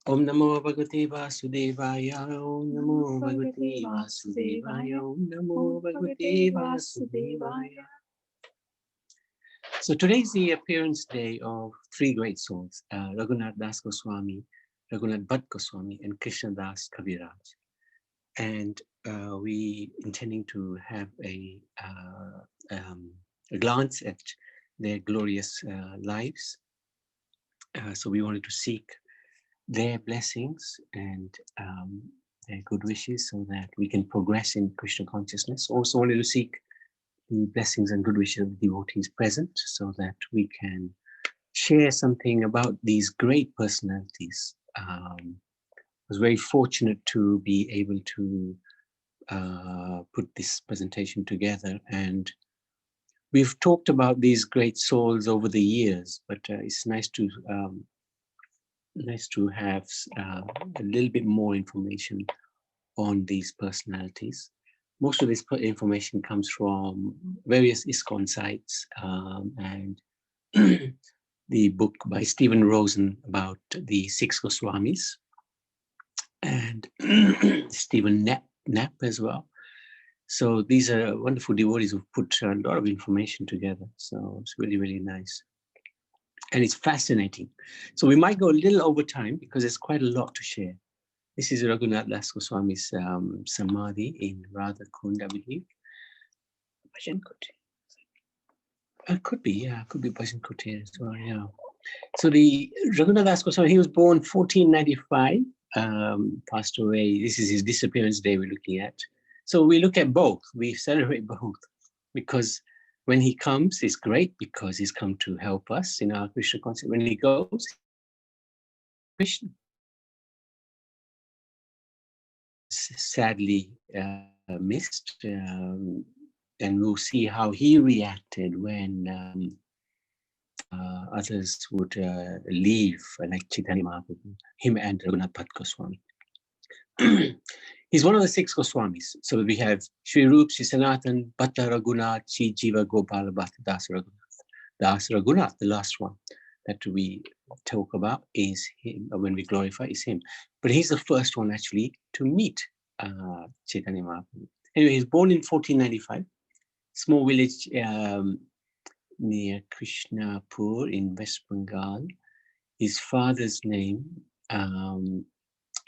Om Namo Bhagavate Vasudevaya, Om Namo Bhagavate Vasudevaya, Om Namo Bhagavate Vasudevaya. So today is the appearance day of three great souls, Raghunath Das Goswami, Raghunath Bhatt Goswami, and Krishna Das Kaviraj. And we intending to have a glance at their glorious lives. So we wanted to seek their blessings and their good wishes so that we can progress in Krishna consciousness. Also wanted to seek the blessings and good wishes of the devotees present so that we can share something about these great personalities. I was very fortunate to be able to put this presentation together, and we've talked about these great souls over the years, but it's nice to have a little bit more information on these personalities. Most of this information comes from various ISKCON sites and the book by Stephen Rosen about the six Goswamis, and Stephen Knapp as well. So these are wonderful devotees who've put a lot of information together. So it's really, really nice. And it's fascinating. So we might go a little over time because there's quite a lot to share. This is Raghunath Das Goswami's Samadhi in Radha Kund, I believe. Bhajan Kutir. Could be, yeah, could be Bhajan Kutir as well, yeah. So the Raghunath Das Goswami, he was born 1495, passed away. This is his disappearance day we're looking at. So we look at both, we celebrate both, because when he comes, it's great because he's come to help us in our Krishna concept. When he goes, Krishna. Sadly missed, and we'll see how he reacted when others would leave, like Chaitanya Mahaprabhu, him and Raghunath Bhatt Goswami. He's one of the six Goswamis. So we have Sri Rup, Sri Sanatan, Bhatta Raghunath, Sri Jiva Gopala Bhatta Das Raghunath. Das Raghunath, the last one that we talk about is him, when we glorify is him. But he's the first one actually to meet Chaitanya Mahaprabhu. Anyway, he's born in 1495, small village near Krishnapur in West Bengal. His father's name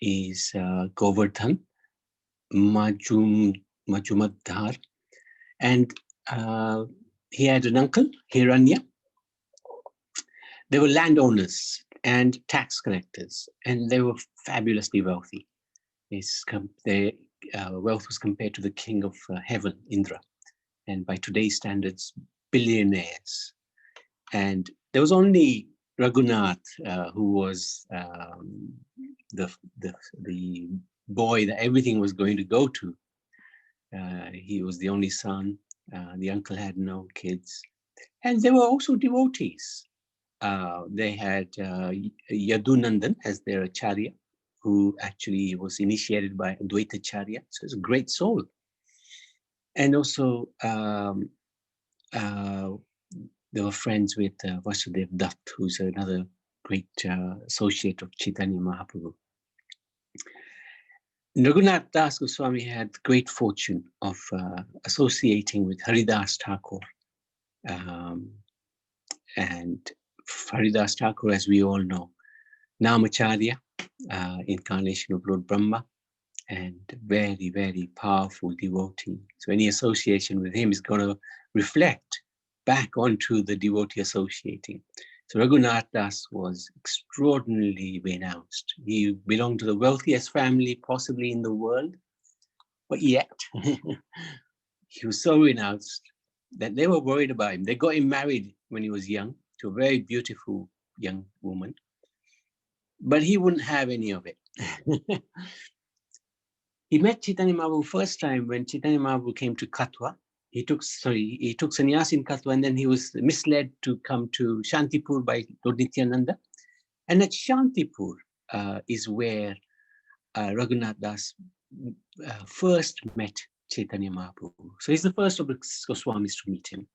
is Govardhan Majumadhar, and he had an uncle, Hiranya. They were landowners and tax collectors, and they were fabulously wealthy. Their wealth was compared to the king of heaven, Indra, and by today's standards, billionaires. And there was only Raghunath, who was the boy that everything was going to go to. He was the only son. The uncle had no kids, and they were also devotees. They had Yadunandan as their acharya, who actually was initiated by Advaita Acharya. So it's a great soul. And also they were friends with Vasudev Dutt, who's another great associate of Chaitanya Mahaprabhu. Raghunath Das Goswami had great fortune of associating with Haridas Thakur. And Haridas Thakur, as we all know, Namacharya, incarnation of Lord Brahma, and very, very powerful devotee. So any association with him is going to reflect back onto the devotee associating. So Raghunath Das was extraordinarily renounced. He belonged to the wealthiest family possibly in the world, but yet he was so renounced that they were worried about him. They got him married when he was young to a very beautiful young woman, but he wouldn't have any of it. He met Chaitanya Mahaprabhu first time when Chaitanya Mahaprabhu came to Katwa. He took sannyas in Katwa, and then he was misled to come to Shantipur by Lord Nityananda. And at Shantipur is where Raghunath Das first met Chaitanya Mahaprabhu. So he's the first of the Goswamis to meet him.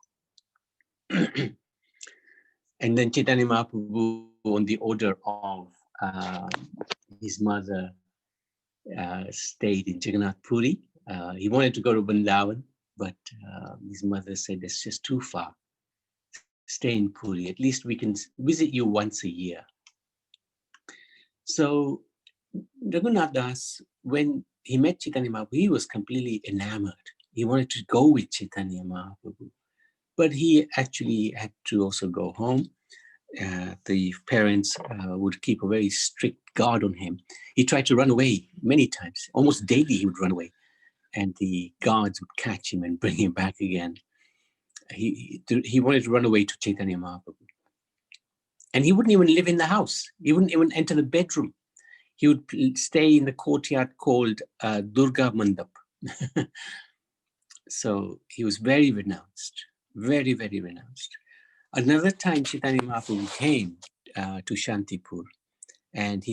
And then Chaitanya Mahaprabhu, on the order of his mother stayed in Jagannath Puri. He wanted to go to Vrindavan, but his mother said, it's just too far. Stay in Puri. At least we can visit you once a year. So Raghunath Das, when he met Chaitanya Mahaprabhu, he was completely enamored. He wanted to go with Chaitanya Mahaprabhu. But he actually had to also go home. The parents would keep a very strict guard on him. He tried to run away many times. Almost daily he would run away. And the guards would catch him and bring him back again. He wanted to run away to Chaitanya Mahaprabhu. And he wouldn't even live in the house. He wouldn't even enter the bedroom. He would stay in the courtyard called Durga Mandap. So he was very renounced, very, very renounced. Another time, Chaitanya Mahaprabhu came to Shantipur, and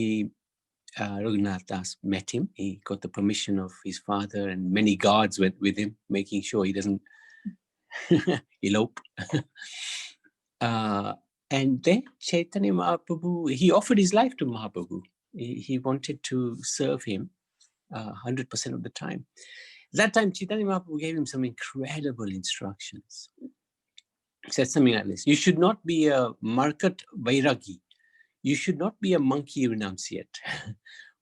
Raghunath Das met him. He got the permission of his father, and many guards went with him, making sure he doesn't elope. And then Chaitanya Mahaprabhu, he offered his life to Mahaprabhu. He wanted to serve him 100% of the time. That time, Chaitanya Mahaprabhu gave him some incredible instructions. He said something like this: you should not be a market vairagi. You should not be a monkey renunciate.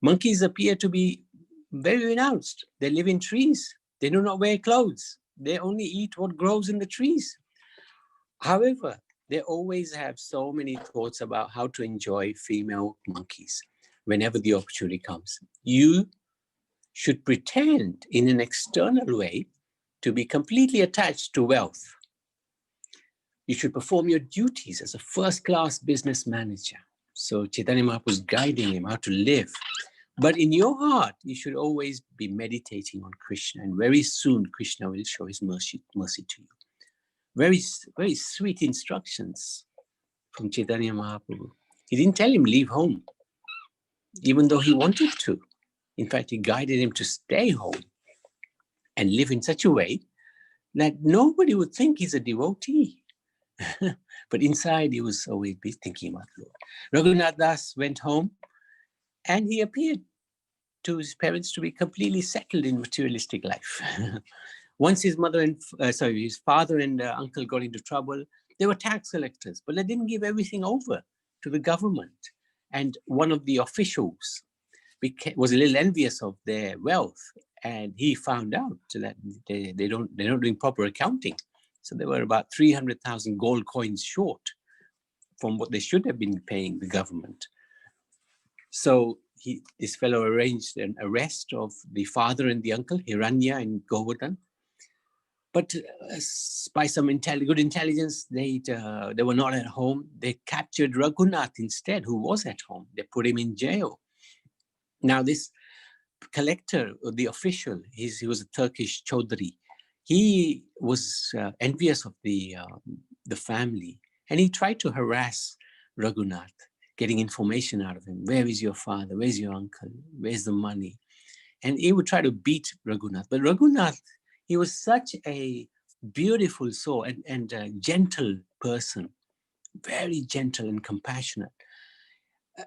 Monkeys appear to be very renounced. They live in trees. They do not wear clothes. They only eat what grows in the trees. However, they always have so many thoughts about how to enjoy female monkeys whenever the opportunity comes. You should pretend in an external way to be completely attached to wealth. You should perform your duties as a first-class business manager. So Chaitanya Mahaprabhu was guiding him how to live. But in your heart, you should always be meditating on Krishna. And very soon, Krishna will show his mercy to you. Very, very sweet instructions from Chaitanya Mahaprabhu. He didn't tell him leave home, even though he wanted to. In fact, he guided him to stay home and live in such a way that nobody would think he's a devotee. But inside, he was always thinking about the Lord. Raghunath Das went home, and he appeared to his parents to be completely settled in materialistic life. Once his father and uncle got into trouble, they were tax collectors, but they didn't give everything over to the government. And one of the officials was a little envious of their wealth, and he found out that they're not doing proper accounting. So they were about 300,000 gold coins short from what they should have been paying the government. So this fellow arranged an arrest of the father and the uncle, Hiranya and Govardhan. But by some good intelligence, they were not at home. They captured Raghunath instead, who was at home. They put him in jail. Now this collector, the official, he was a Turkish Chaudhry. He was envious of the family, and he tried to harass Raghunath, getting information out of him. Where is your father? Where's your uncle? Where's the money? And he would try to beat Raghunath. But Raghunath, he was such a beautiful soul and a gentle person, very gentle and compassionate.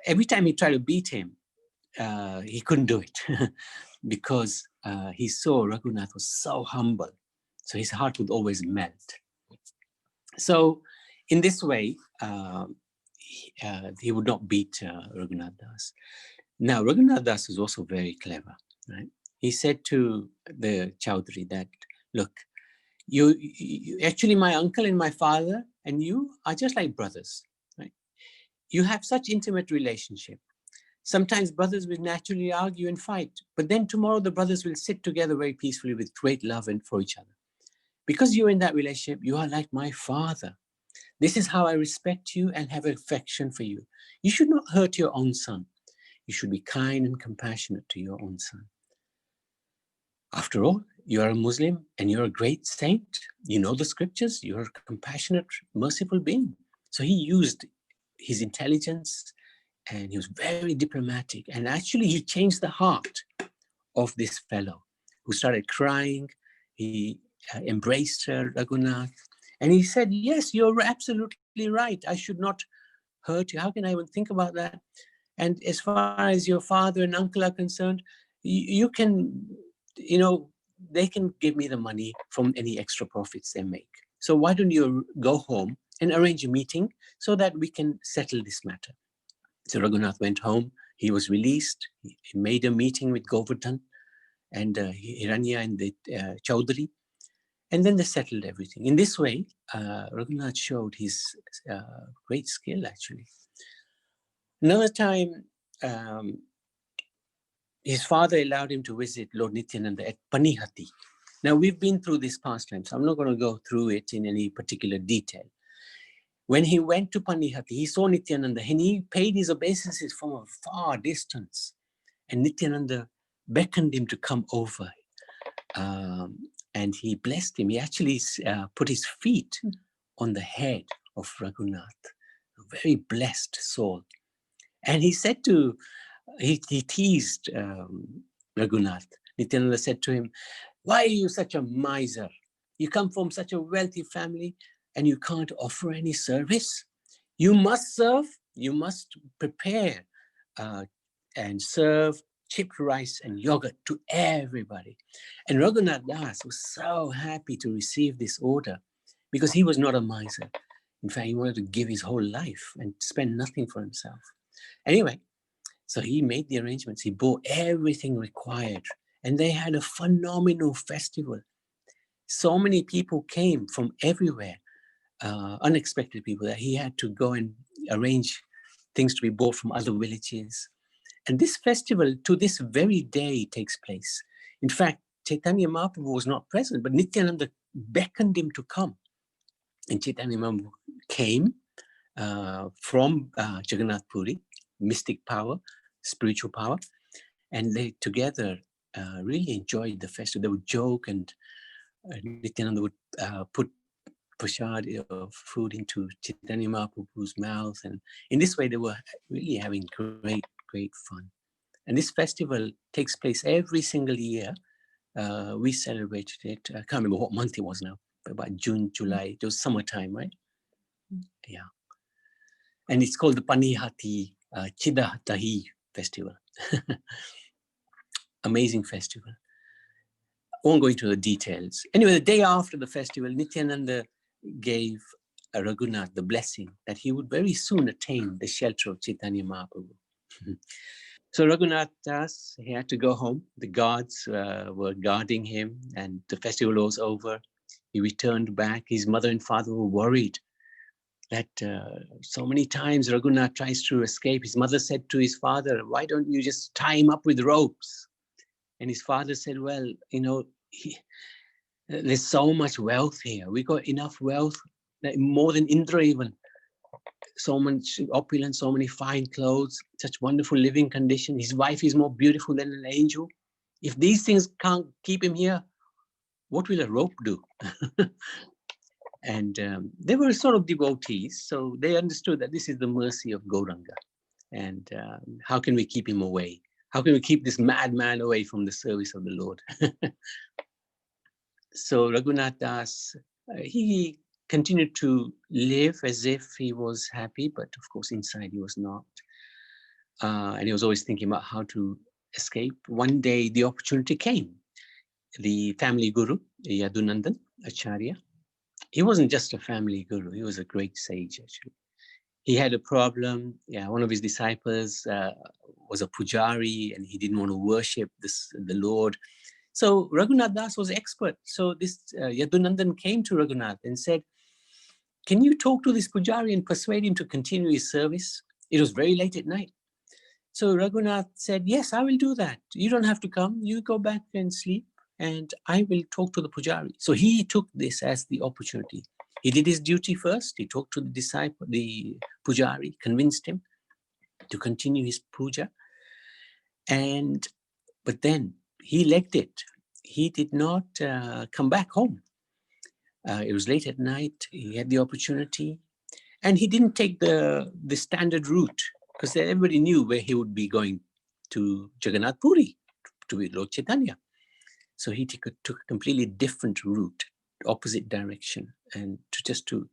Every time he tried to beat him, he couldn't do it because he saw Raghunath was so humble. So his heart would always melt. So in this way, he would not beat Raghunath Das. Now, Raghunath Das is also very clever, right? He said to the Chaudhry that, look, you actually, my uncle and my father and you are just like brothers, right? You have such intimate relationship. Sometimes brothers will naturally argue and fight, but then tomorrow the brothers will sit together very peacefully with great love and for each other. Because you're in that relationship, you are like my father. This is how I respect you and have affection for you. You should not hurt your own son. You should be kind and compassionate to your own son. After all, you are a Muslim and you're a great saint. You know the scriptures. You're a compassionate, merciful being. So he used his intelligence and he was very diplomatic. And actually, he changed the heart of this fellow who started crying. He embraced Raghunath. And he said, yes, you're absolutely right. I should not hurt you. How can I even think about that? And as far as your father and uncle are concerned, you can, they can give me the money from any extra profits they make. So why don't you go home and arrange a meeting so that we can settle this matter? So Raghunath went home. He was released. He made a meeting with Govardhan and Hiranya and the Chaudhary. And then they settled everything. In this way, Raghunath showed his great skill, actually. Another time, his father allowed him to visit Lord Nityananda at Panihati. Now, we've been through this past time, so I'm not going to go through it in any particular detail. When he went to Panihati, he saw Nityananda and he paid his obeisances from a far distance. And Nityananda beckoned him to come over. And he blessed him. He actually put his feet on the head of Raghunath, a very blessed soul. And he said he teased Raghunath. Nityananda said to him, "Why are you such a miser? You come from such a wealthy family and you can't offer any service. You must serve, you must prepare and serve chipped rice and yogurt to everybody." And Raghunath Das was so happy to receive this order because he was not a miser. In fact, he wanted to give his whole life and spend nothing for himself. Anyway, so he made the arrangements. He bought everything required and they had a phenomenal festival. So many people came from everywhere, unexpected people, that he had to go and arrange things to be bought from other villages. And this festival to this very day takes place. In fact, Chaitanya Mahaprabhu was not present, but Nityananda beckoned him to come. And Chaitanya Mahaprabhu came from Jagannath Puri, mystic power, spiritual power, and they together really enjoyed the festival. They would joke, and Nityananda would put prasad of food into Chaitanya Mahaprabhu's mouth, and in this way they were really having great fun. And this festival takes place every single year. We celebrated it. I can't remember what month it was now, but about June, July. It was summertime, right? Yeah. And it's called the Panihati Chidahatahi festival. Amazing festival. I won't go into the details. Anyway, the day after the festival, Nityananda gave Raghunath the blessing that he would very soon attain the shelter of Chaitanya Mahaprabhu. So Raghunath Das, he had to go home. The guards were guarding him and the festival was over. He returned back. His mother and father were worried that so many times Raghunath tries to escape. His mother said to his father, "Why don't you just tie him up with ropes?" And his father said, "Well, there's so much wealth here. We got enough wealth, more than Indra even. So much opulence, so many fine clothes, such wonderful living condition. His wife is more beautiful than an angel. If these things can't keep him here, what will a rope do?" And they were sort of devotees, so they understood that this is the mercy of Gauranga. And how can we keep him away? How can we keep this madman away from the service of the Lord? So Raghunath Das, he continued to live as if he was happy, but of course inside he was not. And he was always thinking about how to escape. One day the opportunity came. The family guru, Yadunandan Acharya, he wasn't just a family guru, he was a great sage actually. He had a problem. Yeah, one of his disciples was a pujari and he didn't want to worship the Lord. So Raghunath Das was expert. So this Yadunandan came to Raghunath and said, "Can you talk to this pujari and persuade him to continue his service?" It was very late at night. So Raghunath said, "Yes, I will do that. You don't have to come. You go back and sleep and I will talk to the pujari." So he took this as the opportunity. He did his duty first. He talked to the disciple, the pujari, convinced him to continue his puja. But then he legged it. He did not come back home. It was late at night. He had the opportunity. And he didn't take the standard route because everybody knew where he would be going, to Jagannath Puri, to be Lord Chaitanya. So he took a completely different route, opposite direction, and to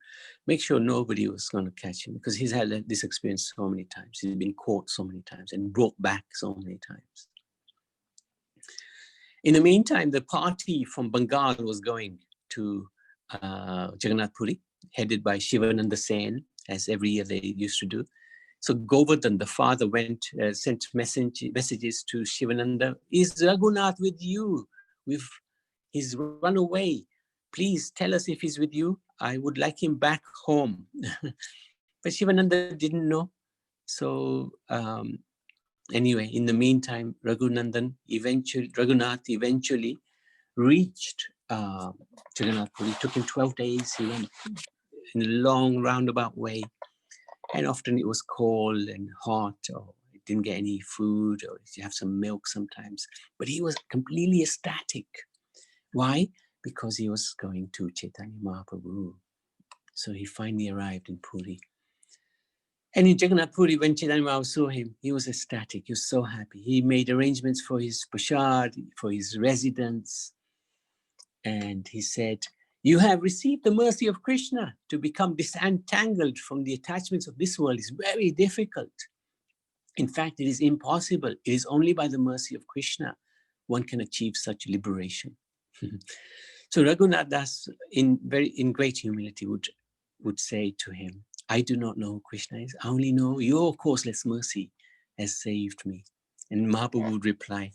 make sure nobody was going to catch him, because he's had this experience so many times. He's been caught so many times and brought back so many times. In the meantime, the party from Bengal was going to Jagannath Puri, headed by Shivananda Sen, as every year they used to do. So Govardhan, the father, sent messages to Shivananda. Is Raghunath with you? He's run away. Please tell us if he's with you. I would like him back home. But Shivananda didn't know. So anyway, in the meantime, Raghunath eventually reached Jagannath Puri. It took him 12 days. He went in a long roundabout way. And often it was cold and hot, or he didn't get any food, or you have some milk sometimes. But he was completely ecstatic. Why? Because he was going to Chaitanya Mahaprabhu. So he finally arrived in Puri. And in Jagannath Puri, when Chaitanya Mahaprabhu saw him, he was ecstatic. He was so happy. He made arrangements for his prasad, for his residence. And he said, you have received the mercy of Krishna. To become disentangled from the attachments of this world is very difficult. In fact, it is impossible. It is only by the mercy of Krishna one can achieve such liberation. So Raghunath Das, in great humility, would say to him, I do not know who Krishna is. I only know your causeless mercy has saved me. And Mahaprabhu would reply,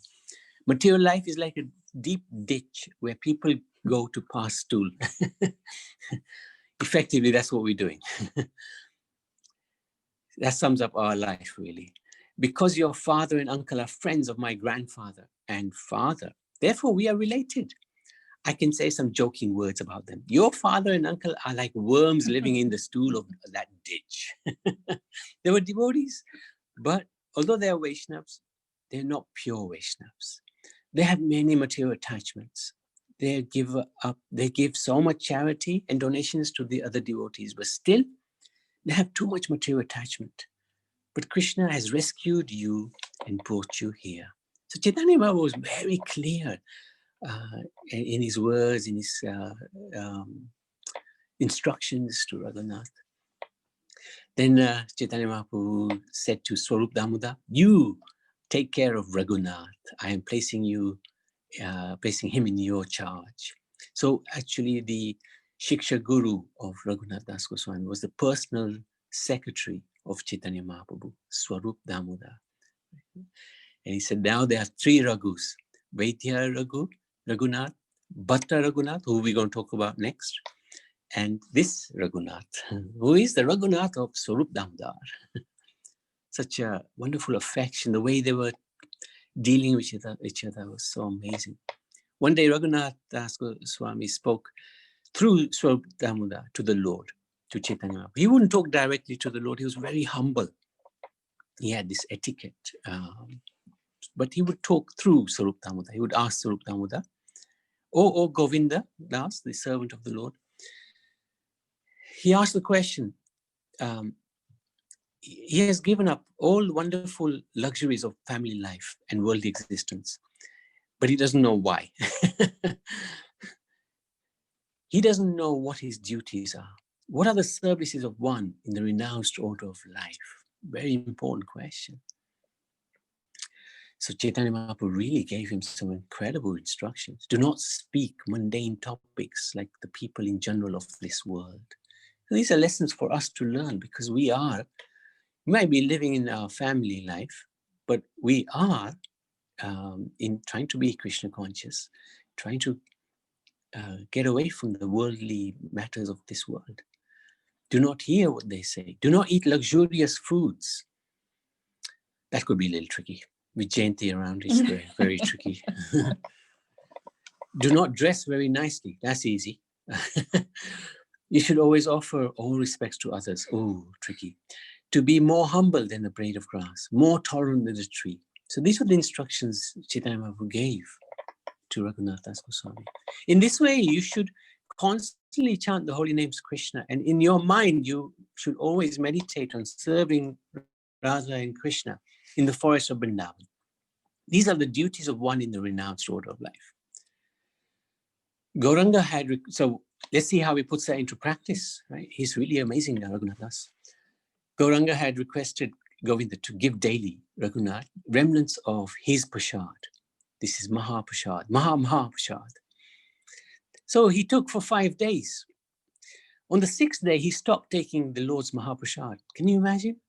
material life is like a deep ditch where people go to pass stool. Effectively, that's what we're doing. That sums up our life, really. Because your father and uncle are friends of my grandfather and father, therefore we are related. I can say some joking words about them. Your father and uncle are like worms living in the stool of that ditch. They were devotees, but although they are Vaishnavas, they're not pure Vaishnavas. They have many material attachments. They give so much charity and donations to the other devotees, but still they have too much material attachment. But Krishna has rescued you and brought you here. So Chaitanya Mahaprabhu was very clear in his words, in his instructions to Raghunath. Then Chaitanya Mahaprabhu said to Swarup Damodar, you take care of Raghunath. I am placing him in your charge. So actually the Shiksha Guru of Raghunath Das Goswami was the personal secretary of Chaitanya Mahaprabhu, Swarup Damodar. And he said, now there are 3 Raghus, Vaidya Raghunath, Bhatta Raghunath, who we're going to talk about next, and this Raghunath, who is the Raghunath of Swarup Damodar. Such a wonderful affection, the way they were dealing with each other was so amazing. One day Raghunath Das Goswami spoke through Swarup Damodar to the Lord, to Chaitanya Mahaprabhu. He wouldn't talk directly to the Lord, he was very humble. He had this etiquette, but he would talk through Swarup Damodar. He would ask Swarup Damodar, O Govinda Das, the servant of the Lord. He asked the question, he has given up all wonderful luxuries of family life and worldly existence, but he doesn't know why. He doesn't know what his duties are. What are the services of one in the renounced order of life? Very important question. So Chaitanya Mahaprabhu really gave him some incredible instructions. Do not speak mundane topics like the people in general of this world. And these are lessons for us to learn, because we might be living in our family life, but we are in trying to be Krishna conscious, trying to get away from the worldly matters of this world. Do not hear what they say. Do not eat luxurious foods. That could be a little tricky. With Jayanti around, it's very, very tricky. Do not dress very nicely. That's easy. You should always offer all respects to others. Oh, tricky. To be more humble than a blade of grass, more tolerant than a tree. So these were the instructions Chaitanya Mahaprabhu gave to Raghunath Das Goswami. In this way, you should constantly chant the holy names Krishna, and in your mind, you should always meditate on serving Radha and Krishna in the forest of Vrindavan. These are the duties of one in the renounced order of life. Gauranga had, so let's see how he puts that into practice, right? He's really amazing, Raghunath. Gauranga had requested Govinda to give daily, Raghunath, remnants of his prasad. This is Mahaprasad, Mahaprasad. So he took for 5 days. On the 6th day, he stopped taking the Lord's Mahaprasad. Can you imagine?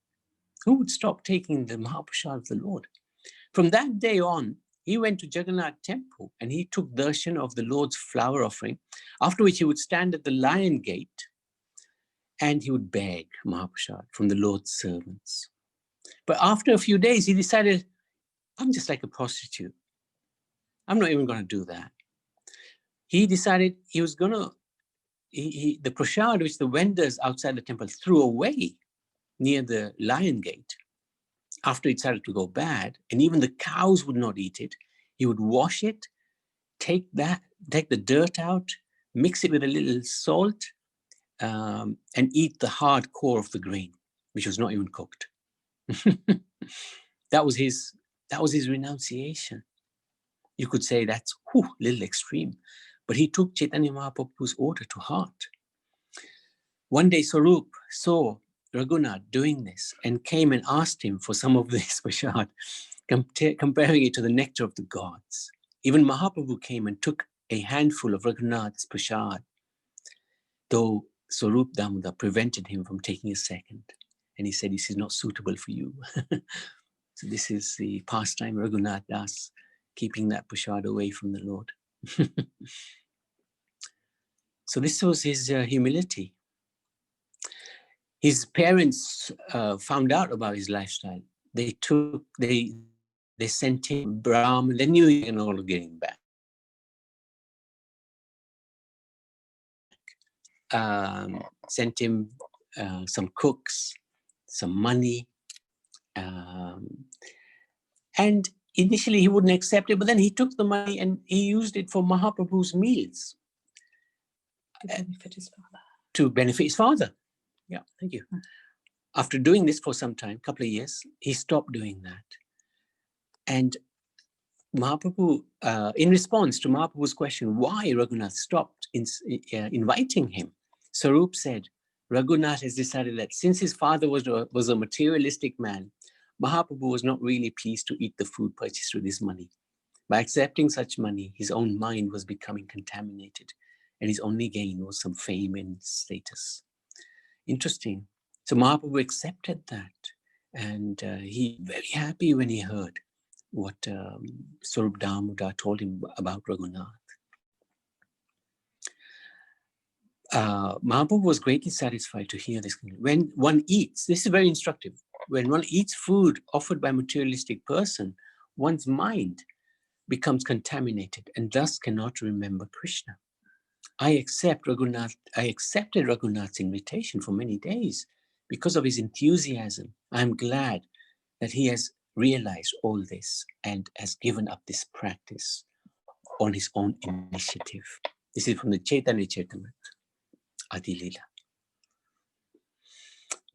Who would stop taking the Mahaprasad of the Lord? From that day on, he went to Jagannath temple and he took darshan of the Lord's flower offering, after which he would stand at the lion gate and he would beg Mahaprasad from the Lord's servants. But after a few days, he decided, I'm just like a prostitute. I'm not even going to do that. He decided he was going to, the prasad which the vendors outside the temple threw away near the lion gate, after it started to go bad, and even the cows would not eat it, he would wash it, take the dirt out, mix it with a little salt, and eat the hard core of the grain, which was not even cooked. That was his renunciation. You could say that's a little extreme, but he took Chaitanya Mahaprabhu's order to heart. One day Swarup saw Raghunath doing this and came and asked him for some of this prasad, comparing it to the nectar of the gods. Even Mahaprabhu came and took a handful of Raghunath's prasad, though Swarup Damodar prevented him from taking a second. And he said, this is not suitable for you. So this is the pastime Raghunath Das, keeping that prasad away from the Lord. So this was his humility. His parents found out about his lifestyle. They sent him Brahman. They knew he was all getting back. Sent him some cooks, some money. And initially he wouldn't accept it, but then he took the money and he used it for Mahaprabhu's meals. To benefit his father. To benefit his father. Yeah, thank you. After doing this for some time, couple of years, he stopped doing that. And Mahaprabhu, in response to Mahaprabhu's question, why Raghunath stopped inviting him, Swarup said, Raghunath has decided that since his father was a materialistic man, Mahaprabhu was not really pleased to eat the food purchased with his money. By accepting such money, his own mind was becoming contaminated, and his only gain was some fame and status. Interesting. So Mahaprabhu accepted that, and he was very happy when he heard what Swarup Damodar told him about Raghunath. Mahaprabhu was greatly satisfied to hear this. When one eats, this is very instructive, when one eats food offered by a materialistic person, one's mind becomes contaminated and thus cannot remember Krishna. I accepted Raghunath's invitation for many days because of his enthusiasm. I'm glad that he has realized all this and has given up this practice on his own initiative. This is from the Chaitanya Charitamrita, Adi Lila.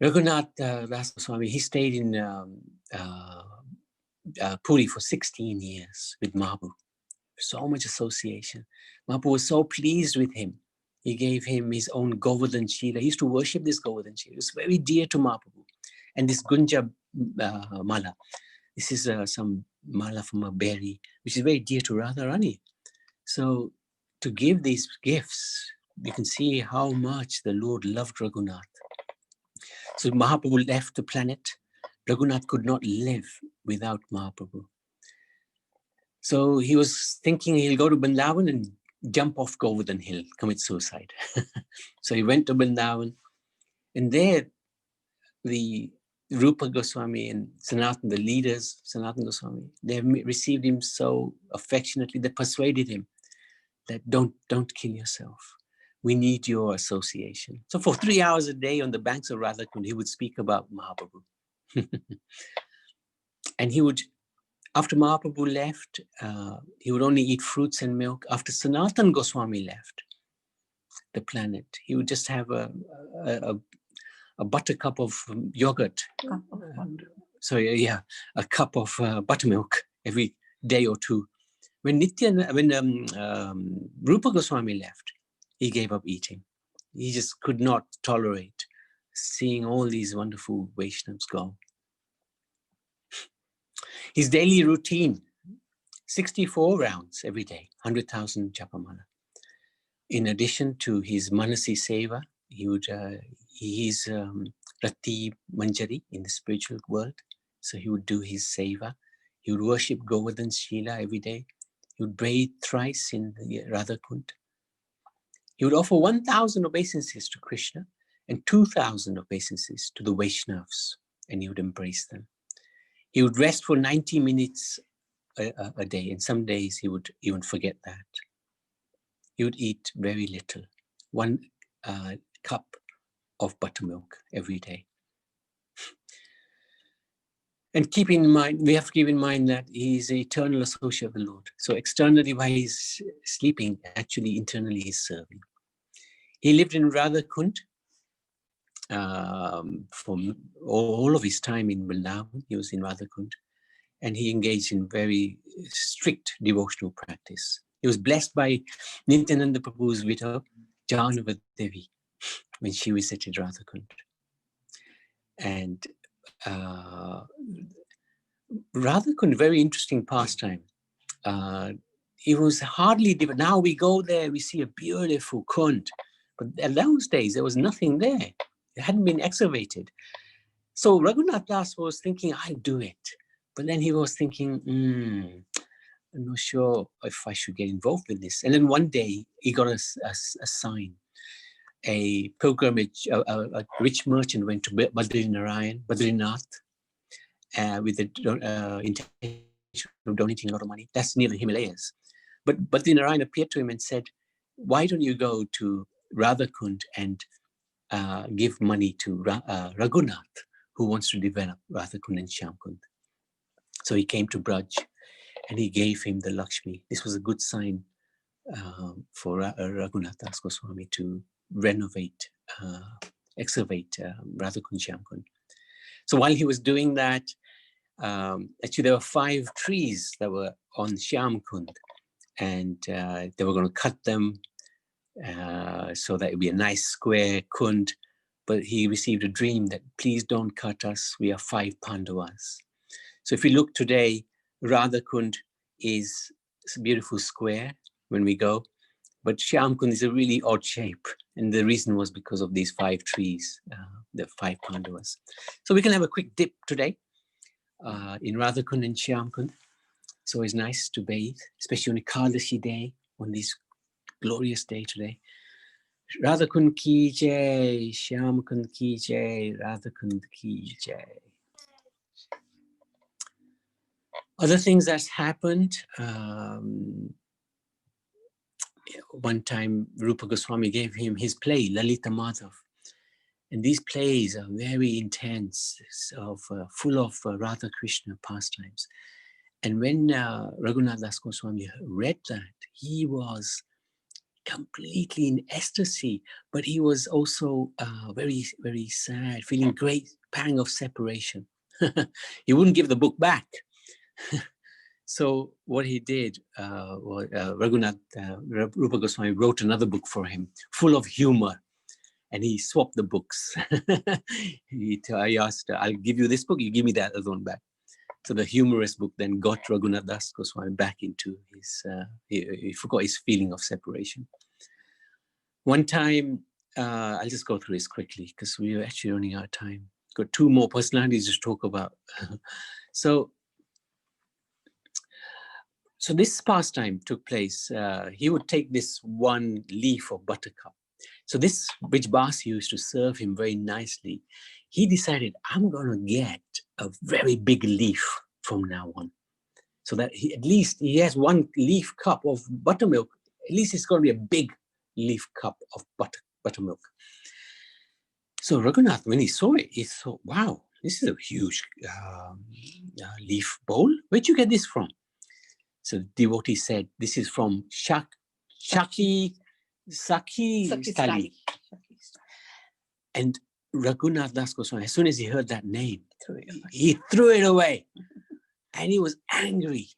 Raghunath Das Goswami, he stayed in Puri for 16 years with Mahaprabhu. So much association. Mahaprabhu was so pleased with him. He gave him his own Govardhan Shila. He used to worship this Govardhan Shila. It was very dear to Mahaprabhu. And this Gunja Mala. This is some mala from a berry, which is very dear to Radharani. So to give these gifts, you can see how much the Lord loved Raghunath. So Mahaprabhu left the planet. Raghunath could not live without Mahaprabhu. So he was thinking he'll go to Vrindavan and jump off Govardhan Hill, commit suicide. So he went to Vrindavan, and there the Rupa Goswami and Sanatan, the leaders, Sanatan Goswami, they received him so affectionately. They persuaded him that don't kill yourself. We need your association. So for 3 hours a day on the banks of Radhakund, he would speak about Mahaprabhu. And he would, after Mahaprabhu left, he would only eat fruits and milk. After Sanatan Goswami left the planet, he would just have a buttercup of yogurt. A cup of buttermilk every day or two. When Rupa Goswami left, he gave up eating. He just could not tolerate seeing all these wonderful Vaishnavas go. His daily routine, 64 rounds every day, 100,000 japamala. In addition to his Manasi Seva, he would, he's Rati Manjari in the spiritual world. So he would do his Seva. He would worship Govardhan Shila every day. He would bathe thrice in the Radhakund. He would offer 1,000 obeisances to Krishna and 2,000 obeisances to the Vaishnavas, and he would embrace them. He would rest for 90 minutes a day, and some days he would even forget that. He would eat very little, 1 cup of buttermilk every day. And keep in mind, we have to keep in mind that he is an eternal associate of the Lord. So externally, while he's sleeping, actually internally he's serving. He lived in Radhakund for all of his time in Vrindavan. He was in Radhakund, and he engaged in very strict devotional practice. He was blessed by Nityananda Prabhu's widow, Janavadevi, when she visited Radhakund. And Radhakund, very interesting pastime. It was hardly, now we go there, we see a beautiful kund. But at those days, there was nothing there. It hadn't been excavated. So Raghunath Das was thinking, I'll do it. But then he was thinking, I'm not sure if I should get involved with this. And then one day he got a sign. A pilgrimage, a rich merchant went to Badrinath, with the intention of donating a lot of money. That's near the Himalayas. But Badrinath appeared to him and said, why don't you go to Radhakund and give money to Raghunath, who wants to develop Radhakund and Shyamkund. So he came to Braj and he gave him the Lakshmi. This was a good sign for Raghunath Das Goswami to renovate, excavate Radhakund Shyamkund. So while he was doing that, actually there were 5 trees that were on Shyamkund, and they were going to cut them so that it would be a nice square kund. But he received a dream that, please don't cut us, we are 5 Pandavas. So if you look today, Radhakund is a beautiful square when we go, but Shyamkund is a really odd shape. And the reason was because of these 5 trees, the 5 Pandavas. So we can have a quick dip today in Radhakund and Shyamkund. So it's nice to bathe, especially on a Ekadashi day, on this glorious day today. Radhakund ki jai, Shyamkund ki jai, Radhakund ki jai. Other things that's happened, one time Rupa Goswami gave him his play, Lalita Madhav. And these plays are very intense, full of Radha Krishna pastimes. And when Raghunath Das Goswami read that, he was completely in ecstasy, but he was also very, very sad, feeling great pang of separation. He wouldn't give the book back. So what he did, Raghunath, Rupa Goswami wrote another book for him, full of humor, and he swapped the books. I asked, I'll give you this book, you give me that other one back. So the humorous book then got Raghunath Das Goswami back into his, he forgot his feeling of separation. One time, I'll just go through this quickly because we are actually running out of time. Got 2 more personalities to talk about. So this pastime took place. He would take this 1 leaf of buttercup. So this Brijbasi used to serve him very nicely. He decided, I'm going to get a very big leaf from now on. So that at least he has 1 leaf cup of buttermilk. At least it's going to be a big leaf cup of buttermilk. So Raghunath, when he saw it, he thought, wow, this is a huge leaf bowl. Where'd you get this from? So the devotee said, this is from Sakhi Stali. And Raghunath Das Goswami, as soon as he heard that name, he threw it away. And he was angry.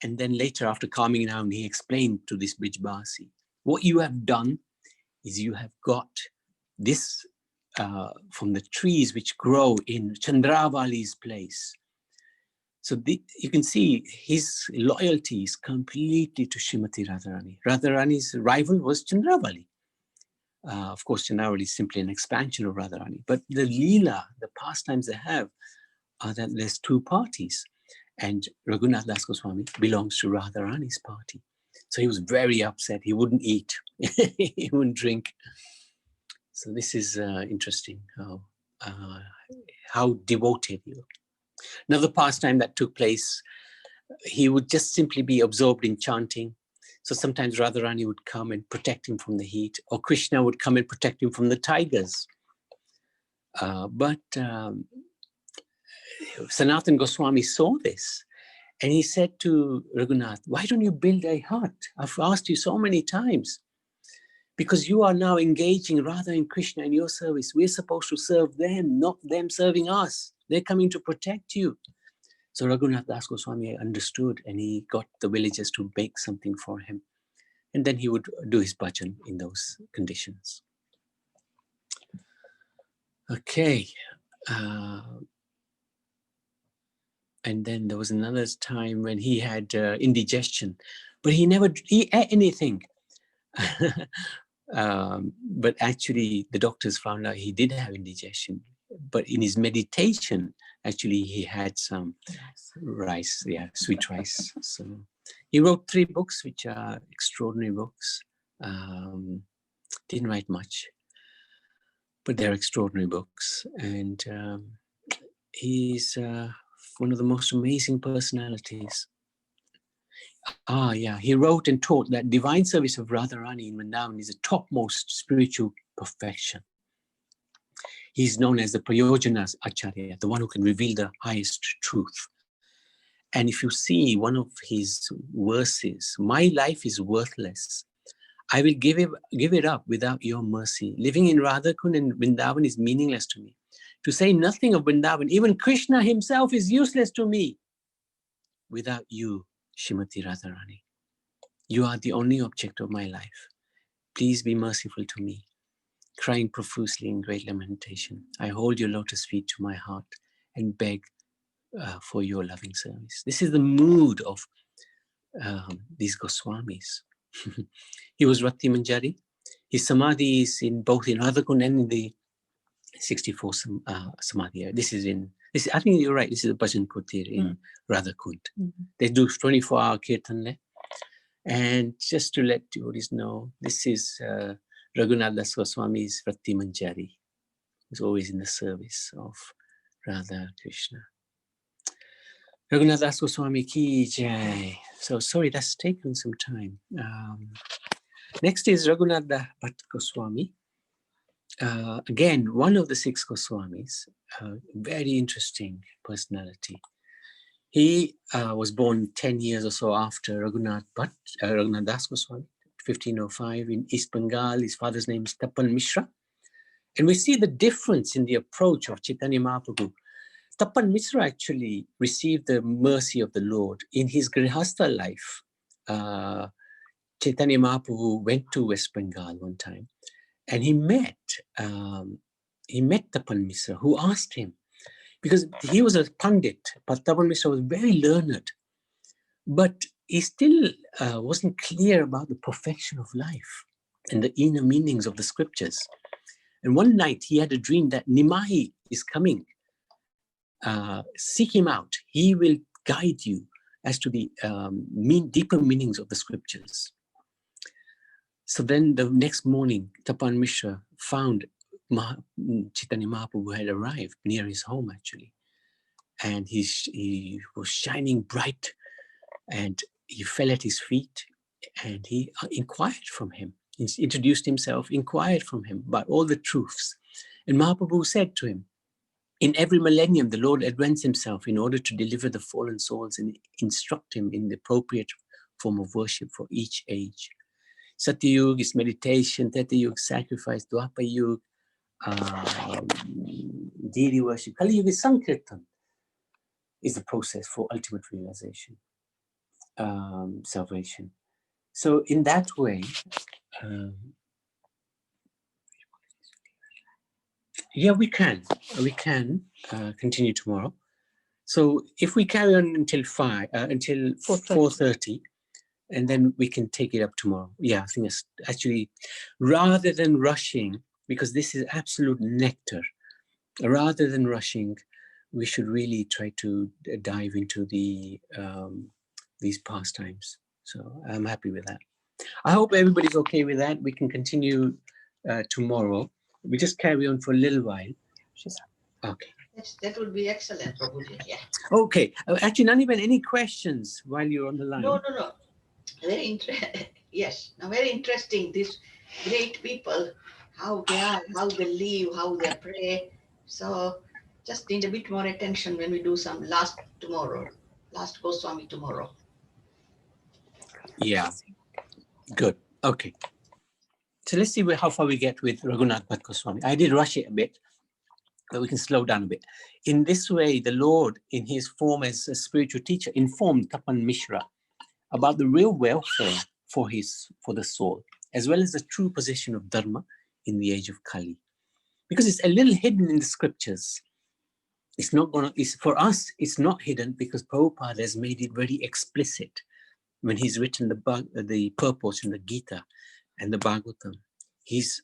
And then later, after calming down, he explained to this Brijbasi What you have done is you have got this from the trees which grow in Chandravali's place. So you can see his loyalty is completely to Srimati Radharani. Radharani's rival was Chandravali. Of course, Chandravali is simply an expansion of Radharani. But the Leela, the pastimes they have, are that there's two parties. And Raghunath Das Goswami belongs to Radharani's party. So he was very upset. He wouldn't eat. He wouldn't drink. So this is interesting, how devoted you are. Another pastime that took place, he would just simply be absorbed in chanting. So sometimes Radharani would come and protect him from the heat, or Krishna would come and protect him from the tigers. But Sanatana Goswami saw this, and he said to Raghunath, why don't you build a hut? I've asked you so many times. Because you are now engaging Radha and Krishna in your service. We're supposed to serve them, not them serving us. They're coming to protect you. So Raghunath Das Goswami understood, and he got the villagers to bake something for him. And then he would do his bhajan in those conditions. Okay. And then there was another time when he had indigestion, but he never ate anything. But actually, the doctors found out he did have indigestion. But in his meditation, actually, he had some rice, sweet rice. So he wrote 3 books, which are extraordinary books. Didn't write much, but they're extraordinary books. And he's one of the most amazing personalities. He wrote and taught that divine service of Radharani in Vrindavan is the topmost spiritual perfection. He's known as the Prayojana Acharya, the one who can reveal the highest truth. And if you see one of his verses, my life is worthless. I will give it up without your mercy. Living in Radhakund and Vrindavan is meaningless to me. To say nothing of Vrindavan, even Krishna himself is useless to me without you, Srimati Radharani. You are the only object of my life. Please be merciful to me. Crying profusely in great lamentation, I hold your lotus feet to my heart and beg for your loving service. This is the mood of these Goswamis. He was Rati Manjari. His samadhi is both in Radhakund and in the 64 samadhi. I think you're right. This is a Bhajan Kutir in Radhakund. They do 24-hour kirtan. And just to let devotees know, this is Raghunath Das Goswami's Rati Manjari. He's always in the service of Radha Krishna. Raghunath Das Goswami ki jai. So sorry, that's taken some time. Next is Raghunath Bhatt Goswami. Again, one of the 6 Goswamis, very interesting personality. He was born 10 years or so after Raghunath Das Goswami, 1505 in East Bengal. His father's name is Tapan Mishra. And we see the difference in the approach of Chaitanya Mahaprabhu. Tapan Mishra actually received the mercy of the Lord. In his Grihastha life, Chaitanya Mahaprabhu went to West Bengal one time, and he met Tapan Mishra, who asked him, because he was a Pandit, but Tapan Mishra was very learned, but he still wasn't clear about the perfection of life and the inner meanings of the scriptures. And one night he had a dream that Nimahi is coming. Seek him out. He will guide you as to the deeper meanings of the scriptures. So then the next morning, Tapan Mishra found Chaitanya Mahaprabhu had arrived near his home actually. And he was shining bright, and he fell at his feet, and he inquired from him. He introduced himself, inquired from him about all the truths. And Mahaprabhu said to him, in every millennium, the Lord advents himself in order to deliver the fallen souls and instruct him in the appropriate form of worship for each age. Satyayug is meditation, Tretayug sacrifice, Dwapayug, deity worship, Kaliyug is Sankirtan, is the process for ultimate realization, salvation. So in that way, yeah, we can continue tomorrow. So if we carry on until 4:30, and then we can take it up tomorrow. Yeah, I think it's actually, rather than rushing, because this is absolute nectar, rather than rushing, we should really try to dive into these pastimes. So I'm happy with that. I hope everybody's okay with that. We can continue tomorrow. We just carry on for a little while. Okay. Yes, that would be excellent, Prabhuji. Yeah. Okay. Actually, Naniben, any questions while you're on the line? No. Very interesting. Yes, now very interesting. These great people, how they are, how they live, how they pray. So just need a bit more attention when we do some last Goswami tomorrow. Yeah. Good. Okay. So let's see how far we get with Raghunath Bhatt Goswami. I did rush it a bit, but we can slow down a bit. In this way, the Lord, in his form as a spiritual teacher, informed Tapan Mishra about the real welfare for the soul, as well as the true position of Dharma in the age of Kali. Because it's a little hidden in the scriptures. It's not for us, it's not hidden because Prabhupada has made it very explicit when he's written the purpose in the Gita and the Bhagavatam. He's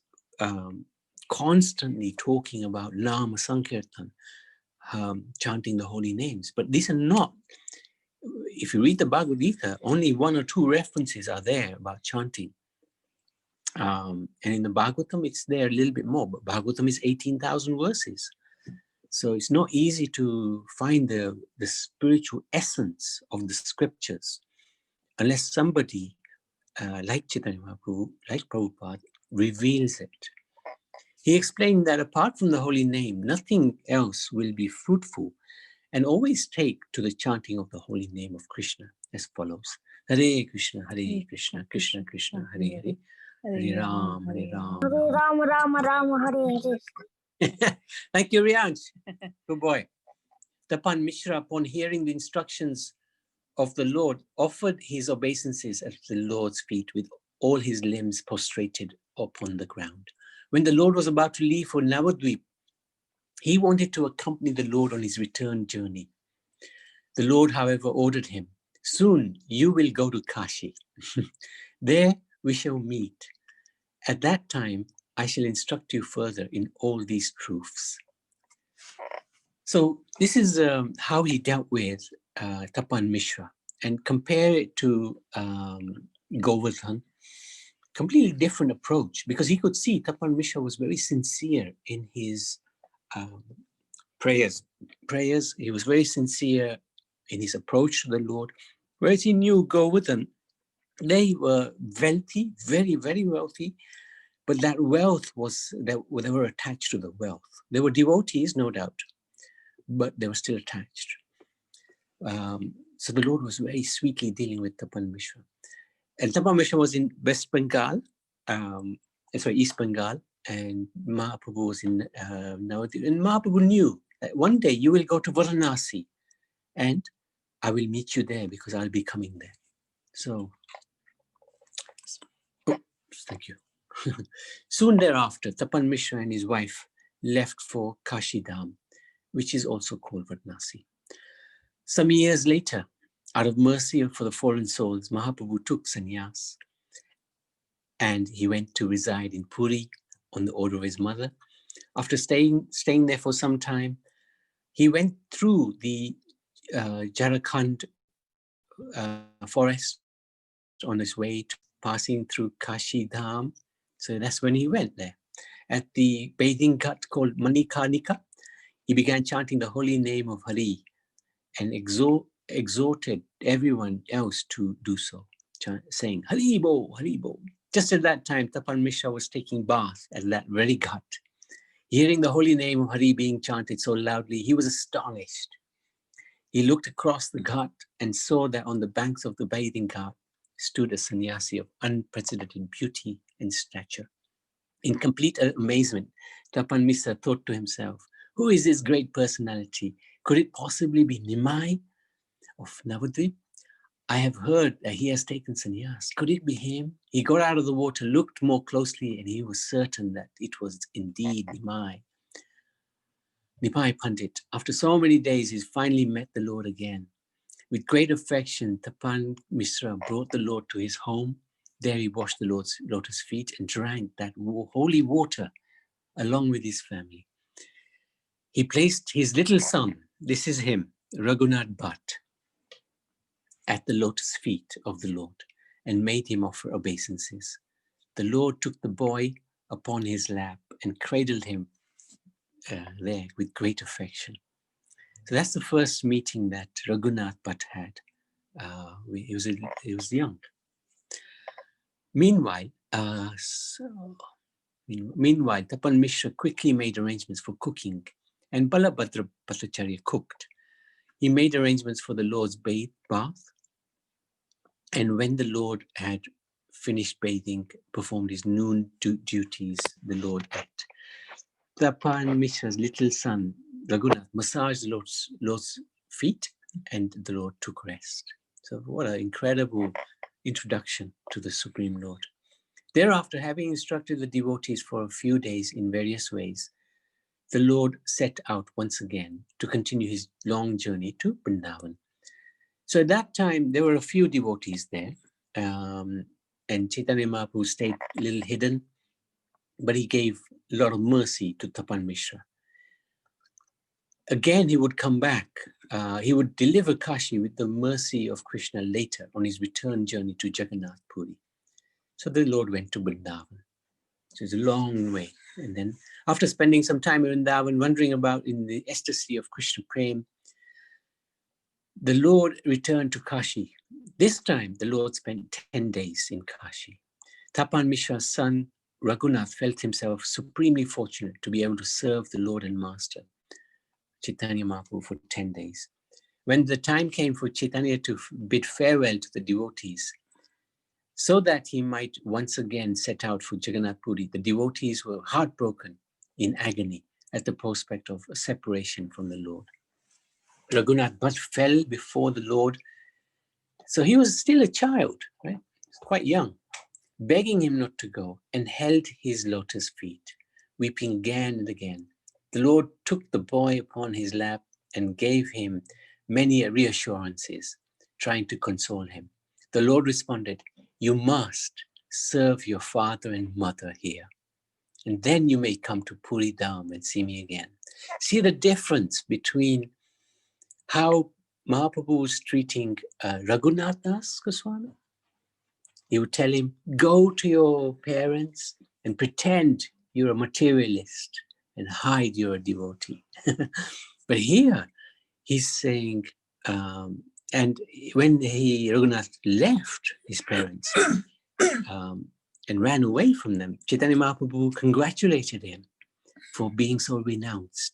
constantly talking about Nama Sankirtan, chanting the holy names. But these are not, if you read the Bhagavad Gita, only 1 or 2 references are there about chanting. And in the Bhagavatam, it's there a little bit more, but Bhagavatam is 18,000 verses. So it's not easy to find the spiritual essence of the scriptures unless somebody like Chaitanya Mahaprabhu, like Prabhupada, reveals it. He explained that apart from the holy name, nothing else will be fruitful, and always take to the chanting of the holy name of Krishna as follows. Hare Krishna, Krishna Krishna, Hare Hare, Hare Ram, Hare Hare. Thank you, Riyansh. Good boy. Tapan Mishra, upon hearing the instructions of the Lord, offered his obeisances at the Lord's feet with all his limbs prostrated upon the ground. When the Lord was about to leave for Navadvip, he wanted to accompany the Lord on his return journey. The Lord, however, ordered him, "Soon you will go to Kashi. There we shall meet. At that time, I shall instruct you further in all these truths." So this is how he dealt with Tapan Mishra, and compare it to Govardhan. Completely different approach, because he could see Tapan Mishra was very sincere in his prayers. He was very sincere in his approach to the Lord, whereas he knew Govardhan, they were wealthy, very, very wealthy, but that wealth was, they were attached to the wealth. They were devotees, no doubt, but they were still attached. So the Lord was very sweetly dealing with Tapan Mishra. And Tapan Mishra was in West Bengal, East Bengal, and Mahaprabhu was in Navadvip. And Mahaprabhu knew that one day you will go to Varanasi, and I will meet you there because I'll be coming there. So, thank you. Soon thereafter, Tapan Mishra and his wife left for Kashi Dham, which is also called Varanasi. Some years later, out of mercy for the fallen souls, Mahaprabhu took sannyas, and he went to reside in Puri on the order of his mother. After staying there for some time, he went through the Jharkhand forest on his way to passing through Kashi Dham. So that's when he went there. At the bathing ghat called Manikarnika, he began chanting the holy name of Hari and exhorted everyone else to do so, saying, Hari Bo, Hari Bo. Just at that time, Tapan Mishra was taking bath at that very ghat. Hearing the holy name of Hari being chanted so loudly, he was astonished. He looked across the ghat and saw that on the banks of the bathing ghat stood a sannyasi of unprecedented beauty and stature. In complete amazement, Tapan Mishra thought to himself, who is this great personality? Could it possibly be Nimai of Navadvip? I have heard that he has taken sannyas. Could it be him? He got out of the water, looked more closely, and he was certain that it was indeed Nimai. Nimai Pandit. After so many days, he finally met the Lord again. With great affection, Tapan Mishra brought the Lord to his home. There he washed the Lord's lotus feet and drank that holy water along with his family. He placed his little son, this is him, Raghunath Bhatt, at the lotus feet of the Lord and made him offer obeisances. The Lord took the boy upon his lap and cradled him there with great affection. So that's the first meeting that Raghunath Bhatt had. He was young. Meanwhile, Tapan Mishra quickly made arrangements for cooking, and Balabhadra Bhattacharya cooked. He made arrangements for the Lord's bath, and when the Lord had finished bathing, performed his noon duties, the Lord ate. Tapan Mishra's little son, Raghunath, massaged the Lord's feet, and the Lord took rest. So what an incredible introduction to the Supreme Lord. Thereafter, having instructed the devotees for a few days in various ways, the Lord set out once again to continue his long journey to Vrindavan. So at that time, there were a few devotees there, and Chaitanya Mahaprabhu stayed a little hidden, but he gave a lot of mercy to Tapan Mishra. Again, he would come back. He would deliver Kashi with the mercy of Krishna later on his return journey to Jagannath Puri. So the Lord went to Vrindavan. So it's a long way. And then after spending some time in Vrindavan, wandering about in the ecstasy of Krishna Prem, the Lord returned to Kashi. This time, the Lord spent 10 days in Kashi. Tapan Mishra's son, Raghunath, felt himself supremely fortunate to be able to serve the Lord and Master, Chaitanya Mahaprabhu, for 10 days. When the time came for Chaitanya to bid farewell to the devotees, so that he might once again set out for Jagannath Puri, the devotees were heartbroken in agony at the prospect of a separation from the Lord. Raghunath Bhatt fell before the Lord. So he was still a child, right? Quite young, begging him not to go, and held his lotus feet, weeping again and again. The Lord took the boy upon his lap and gave him many reassurances, trying to console him. The Lord responded, "You must serve your father and mother here, and then you may come to Puri Dham and see me again." See the difference between how Mahaprabhu was treating Raghunath Das Goswami. He would tell him, go to your parents and pretend you're a materialist and hide you're a devotee. But here he's saying, and when Raghunath left his parents and ran away from them, Chaitanya Mahaprabhu congratulated him for being so renounced.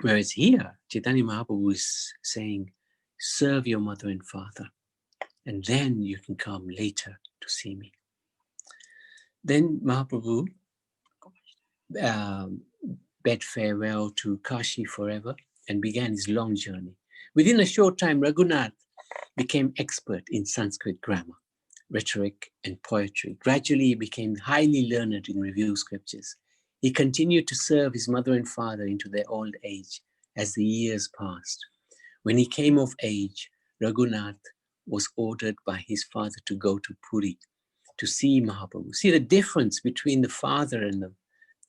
Whereas here, Chaitanya Mahaprabhu is saying, serve your mother and father, and then you can come later to see me. Then Mahaprabhu bade farewell to Kashi forever and began his long journey. Within a short time, Raghunath became expert in Sanskrit grammar, rhetoric, and poetry. Gradually, he became highly learned in review scriptures. He continued to serve his mother and father into their old age as the years passed. When he came of age, Raghunath was ordered by his father to go to Puri to see Mahaprabhu. See the difference between the father and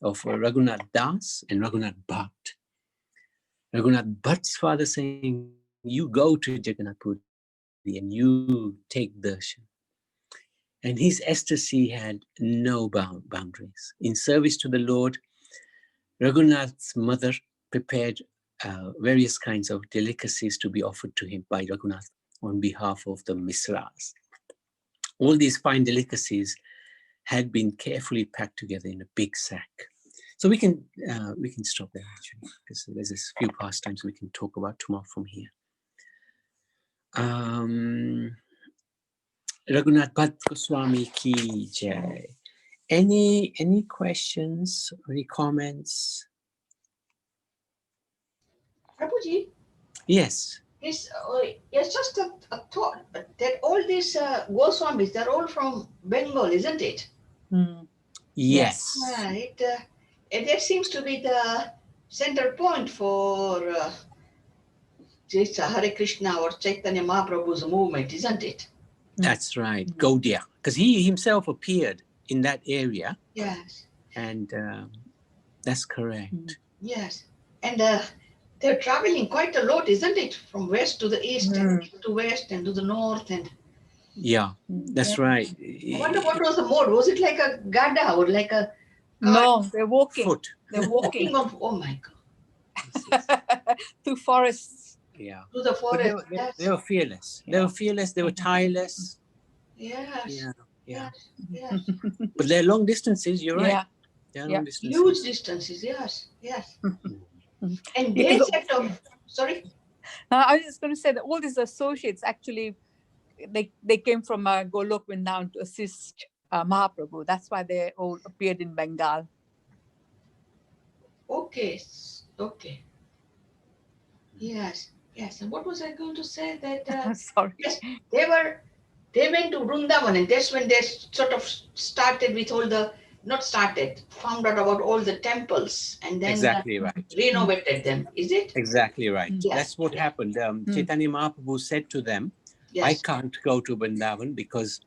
of Raghunath Das and Raghunath Bhatt. Raghunath Bhatt's father saying, you go to Jagannath Puri and you take darshan. And his ecstasy had no boundaries. In service to the Lord, Raghunath's mother prepared various kinds of delicacies to be offered to him by Raghunath on behalf of the Misras. All these fine delicacies had been carefully packed together in a big sack. So we can stop there actually, because there's a few pastimes we can talk about tomorrow from here. Raghunath Bhatt Goswami ki jai. Any questions, any comments? Prabhuji? Yes. Yes, just a thought, but there these Goswamis, they're all from Bengal, isn't it? Mm. Yes. And that seems to be the center point for this Hare Krishna or Chaitanya Mahaprabhu's movement, isn't it? That's right, Gaudiya, because he himself appeared in that area. Yes. And that's correct. Yes. And they're traveling quite a lot, isn't it? From west to the east and east to west and to the north. And yeah, that's right. I wonder what was the mode. Was it like a gada or like a No, they're walking. Foot. They're walking. oh my God. Through forests. Yeah. To the But forest. they were fearless. They were fearless. They were tireless. Yes. Yeah. Yes. But they're long distances. You're right. Yeah. They're long distances. Huge distances. Yes. And they Because- set off. Sorry. I was just going to say that all these associates actually, they came from Golok Vrindavan to assist Mahaprabhu. That's why they all appeared in Bengal. Okay. Yes. And what was I going to say? That Sorry. yes, they went to Vrindavan, and that's when they sort of started with all the found out about all the temples, and then Exactly right. renovated them. Is it? Exactly right. Yes. That's what happened. Chaitanya Mahaprabhu said to them, Yes. I can't go to Vrindavan because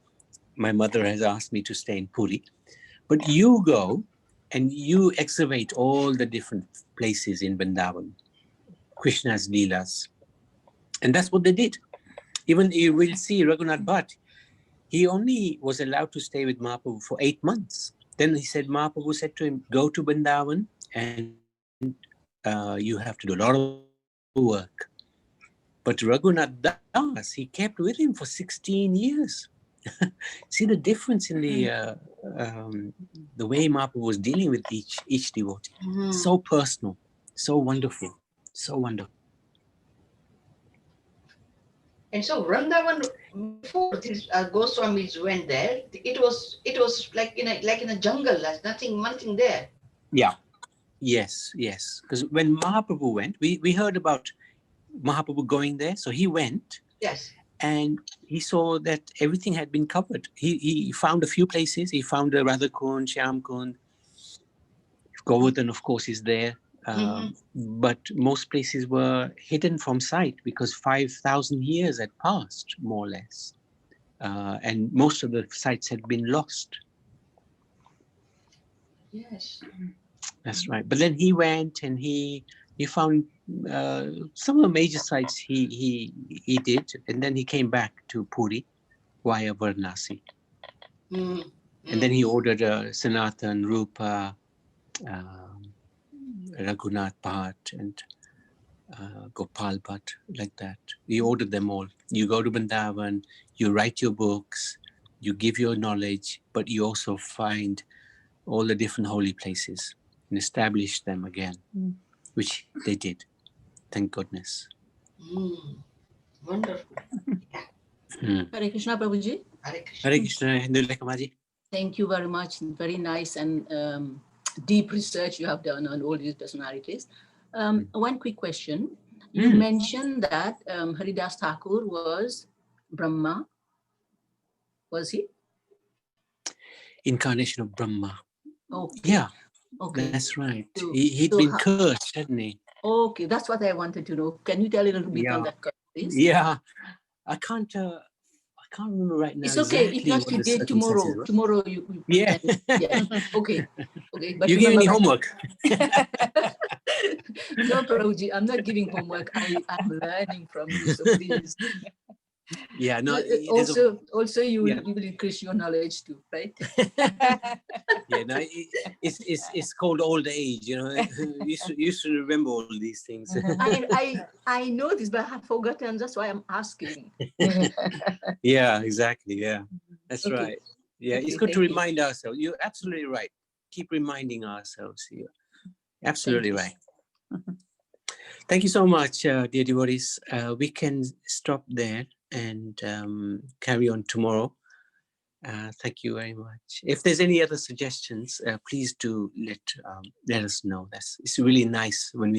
my mother has asked me to stay in Puri. But you go and you excavate all the different places in Vrindavan, Krishna's Leelas. And that's what they did. Even you will see Raghunath Bhatt, he only was allowed to stay with Mahaprabhu for 8 months. Then he said, Mahaprabhu said to him, go to Vrindavan and you have to do a lot of work. But Raghunath Das, he kept with him for 16 years. See the difference in the way Mahaprabhu was dealing with each devotee. So personal, so wonderful, so wonderful. And so Vrindavan, before these Goswamis went there, it was like in a jungle. There's nothing there. Yeah. Yes. Because when Mahaprabhu went, we heard about Mahaprabhu going there. So he went. Yes. And he saw that everything had been covered. He found a few places. He found the Radha Kund, Shyam Kund. Govardhan, of course, is there. But most places were hidden from sight because 5,000 years had passed, more or less. And most of the sites had been lost. Yes. That's right. But then he went and he found some of the major sites he did, and then he came back to Puri via Varanasi. And then he ordered Sanatan, Rupa, Raghunath Bhatt, and Gopal Bhatt, like that. He ordered them all. You go to Vrindavan, you write your books, you give your knowledge, but you also find all the different holy places and establish them again, which they did. Thank goodness. Wonderful. Hare Krishna, Prabhuji. Hare Krishna, Hindulekha Maji. Thank you very much. Very nice and deep research you have done on all these personalities. One quick question. You mentioned that Haridas Thakur was Brahma. Was he? Incarnation of Brahma. Okay. Yeah, okay. That's right. So, He'd been cursed, hadn't he? Okay, that's what I wanted to know. Can you tell a little bit on that, please? Yeah, I can't remember right now. It's okay. Exactly If not today, tomorrow. Tomorrow you yeah. Yeah. Okay. But you give me homework. No, Prabhuji, I'm not giving homework. I'm learning from you, so please. Yeah, no. Also, you will increase your knowledge too, right? Yeah, no. It's called old age. You know, you should remember all these things. I know this, but I have forgotten. That's why I'm asking. Yeah, exactly. Yeah, that's Okay. right. Yeah, Okay, it's good to thank you. remind ourselves. You're absolutely right. Keep reminding ourselves here. Absolutely right. Thank you so much, dear devotees. We can stop there and carry on tomorrow. Thank you very much. If there's any other suggestions, please do let us know. It's really nice when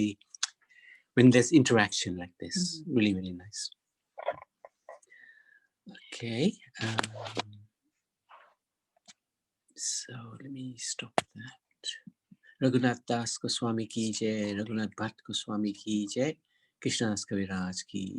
there's interaction like this. Really, really nice. Okay. So let me stop that. Raghunath Das Goswami ki jai, Raghunath Bhatt Goswami ki jai, Krishnadas Kaviraj ki